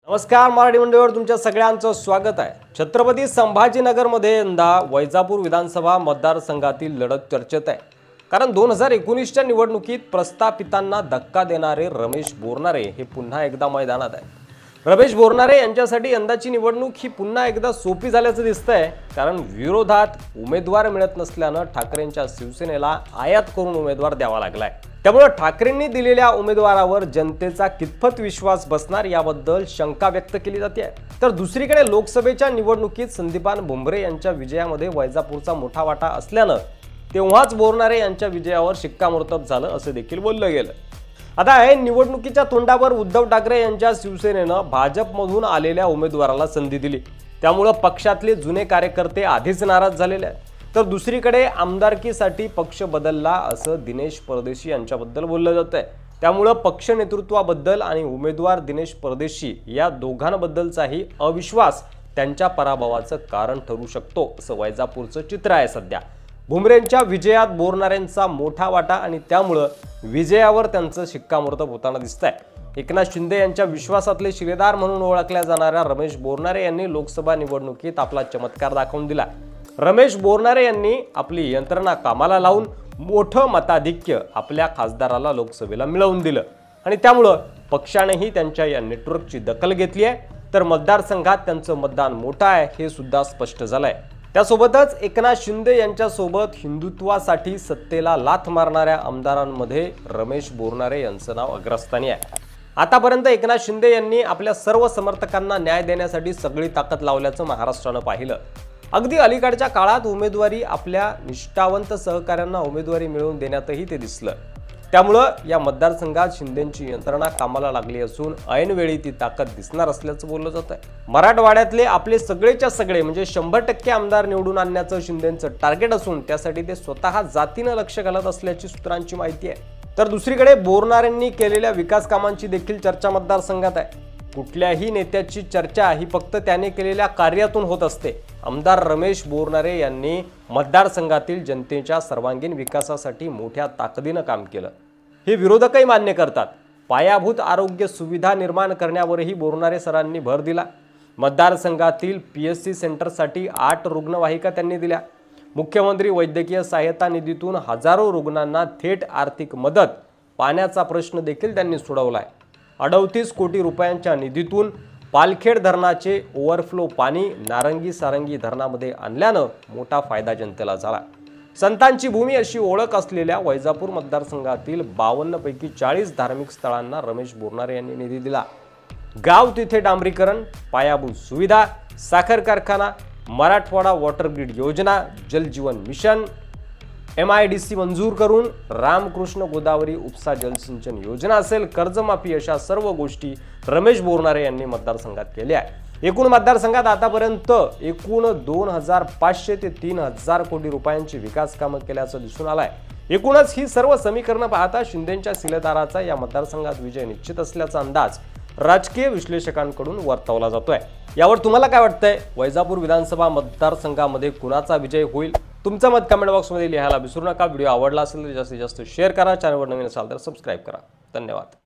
नमस्कार, मराठी मंडळीवर तुमच्या सगळ्यांचं स्वागत आहे। छत्रपती संभाजीनगरमध्ये यंदा वैजापूर विधानसभा मतदारसंघातील लढत चर्चेत आहे। कारण 2019च्या निवडणुकीत प्रस्थापितांना धक्का देणारे रमेश बोरनारे हे पुन्हा एकदा मैदानात आहे। रमेश बोरनारे यांच्यासाठी यंदाची निवडणूक ही पुन्हा एकदा सोपी झाल्याचं दिसतंय, कारण विरोधात उमेदवार मिळत नसल्यानं ठाकरेंच्या शिवसेनेला आयात करून उमेदवार द्यावा लागलाय। त्यामुळे ठाकरेंनी दिलेल्या उमेदवारावर जनतेचा कितपत विश्वास बसणार याबद्दल शंका व्यक्त केली जाते। तर दुसरीकडे लोकसभेच्या निवडणुकीत संदीपान भुमरे यांच्या विजयामध्ये वैजापूरचा मोठा वाटा असल्यानं तेव्हाच बोरनारे यांच्या विजयावर शिक्कामोर्तब झालं असं देखील बोललं गेलं। आता या निवडणुकीच्या तोंडावर उद्धव ठाकरे यांच्या शिवसेनेनं भाजपमधून आलेल्या उमेदवाराला संधी दिली, त्यामुळे पक्षातले जुने कार्यकर्ते आधीच नाराज झालेले आहेत। तर दुसरीकडे आमदारकीसाठी पक्ष बदलला असं दिनेश परदेशी यांच्याबद्दल बोललं जातंय। त्यामुळे पक्ष नेतृत्वाबद्दल आणि उमेदवार दिनेश परदेशी या दोघांबद्दलचाही अविश्वास त्यांच्या पराभवाचं कारण ठरू शकतो असं वैजापूरचं चित्र आहे सध्या। भुमरेंच्या विजयात बोरनारेंचा मोठा वाटा आणि त्यामुळे विजयावर त्यांचं शिक्कामोर्तब होताना दिसतंय। एकनाथ शिंदे यांच्या विश्वासातले शिलेदार म्हणून ओळखल्या जाणाऱ्या रमेश बोरनारे यांनी लोकसभा निवडणुकीत आपला चमत्कार दाखवून दिला। रमेश बोरनारे यांनी आपली यंत्रणा कामाला लावून मोठं मताधिक्य आपल्या खासदाराला लोकसभेला मिळवून दिलं आणि त्यामुळे पक्षानेही त्यांच्या या नेटवर्कची दखल घेतली आहे। तर मतदारसंघात त्यांचं मतदान मोठं आहे हे सुद्धा स्पष्ट झालंय। त्यासोबतच एकनाथ शिंदे यांच्यासोबत हिंदुत्वासाठी सत्तेला लाथ मारणाऱ्या आमदारांमध्ये रमेश बोरनारे यांचं नाव अग्रस्थानी आहे। आतापर्यंत एकनाथ शिंदे यांनी आपल्या सर्व समर्थकांना न्याय देण्यासाठी सगळी ताकद लावल्याचं महाराष्ट्रानं पाहिलं। अगदी अलीकडच्या काळात उमेदवारी आपल्या निष्ठावंत सहकाऱ्यांना उमेदवारी मिळवून देण्यातही ते दिसलं। त्यामुळे या मतदारसंघात शिंदेंची यंत्रणा कामाला लागली असून ऐनवेळी ती ताकद दिसणार असल्याचं बोललं जात आहे। मराठवाड्यातले आपले सगळेच्या सगळे म्हणजे 100% आमदार निवडून आणण्याचं शिंदेंचं टार्गेट असून त्यासाठी ते स्वतः जातीनं लक्ष घालत असल्याची सूत्रांची माहिती आहे। तर दुसरीकडे बोरनारेंनी केलेल्या विकास कामांची देखील चर्चा मतदारसंघात आहे। कुठल्याही नेत्याची चर्चा ही फक्त त्याने केलेल्या कार्यातून होत असते। आमदार रमेश बोरनारे यांनी मतदारसंघातील जनतेच्या सर्वांगीण विकासासाठी मोठ्या ताकदीनं काम केलं, हे विरोधकही मान्य करतात। पायाभूत आरोग्य सुविधा निर्माण करण्यावरही बोरनारे सरांनी भर दिला। मतदारसंघातील PSC सेंटरसाठी 8 रुग्णवाहिका त्यांनी दिल्या। मुख्यमंत्री वैद्यकीय सहायता निधीतून हजारो रुग्णांना थेट आर्थिक मदत, पाण्याचा प्रश्न देखील त्यांनी सोडवलाय। 38 कोटी रुपयांच्या निधीतून पालखेड धरणाचे ओव्हरफ्लो पाणी नारंगी सारंगी धरणामध्ये आणल्यानं मोठा फायदा जनतेला झाला। संतांची भूमी अशी ओळख असलेल्या वैजापूर मतदारसंघातील 52 पैकी 40 धार्मिक स्थळांना रमेश बोरनारे यांनी निधी दिला। गाव तिथे डांबरीकरण, पायाभूत सुविधा, साखर कारखाना, मराठवाडा वॉटर ग्रिड योजना, जलजीवन मिशन, MIDC मंजूर करून रामकृष्ण गोदावरी उपसा जलसिंचन योजना असेल, कर्जमाफी अशा सर्व गोष्टी रमेश बोरनारे यांनी मतदारसंघात केल्या आहे। एकूण मतदारसंघात आतापर्यंत एकूण 2500 ते 3000 कोटी रुपयांची विकास कामं केल्याचं दिसून आलंय। एकूणच ही सर्व समीकरणं पाहता शिंदेंच्या शिलेदाराचा या मतदारसंघात विजय निश्चित असल्याचा अंदाज राजकीय विश्लेषकांकडून वर्तवला जातोय। यावर तुम्हाला काय वाटतंय? वैजापूर विधानसभा मतदारसंघामध्ये कुणाचा विजय होईल? तुमचं मत कमेंट बॉक्समध्ये लिहायला विसरू नका। व्हिडिओ आवडला असेल तर जास्तीत जास्त शेअर करा। चॅनलवर नवीन असाल तर सबस्क्राइब करा। धन्यवाद।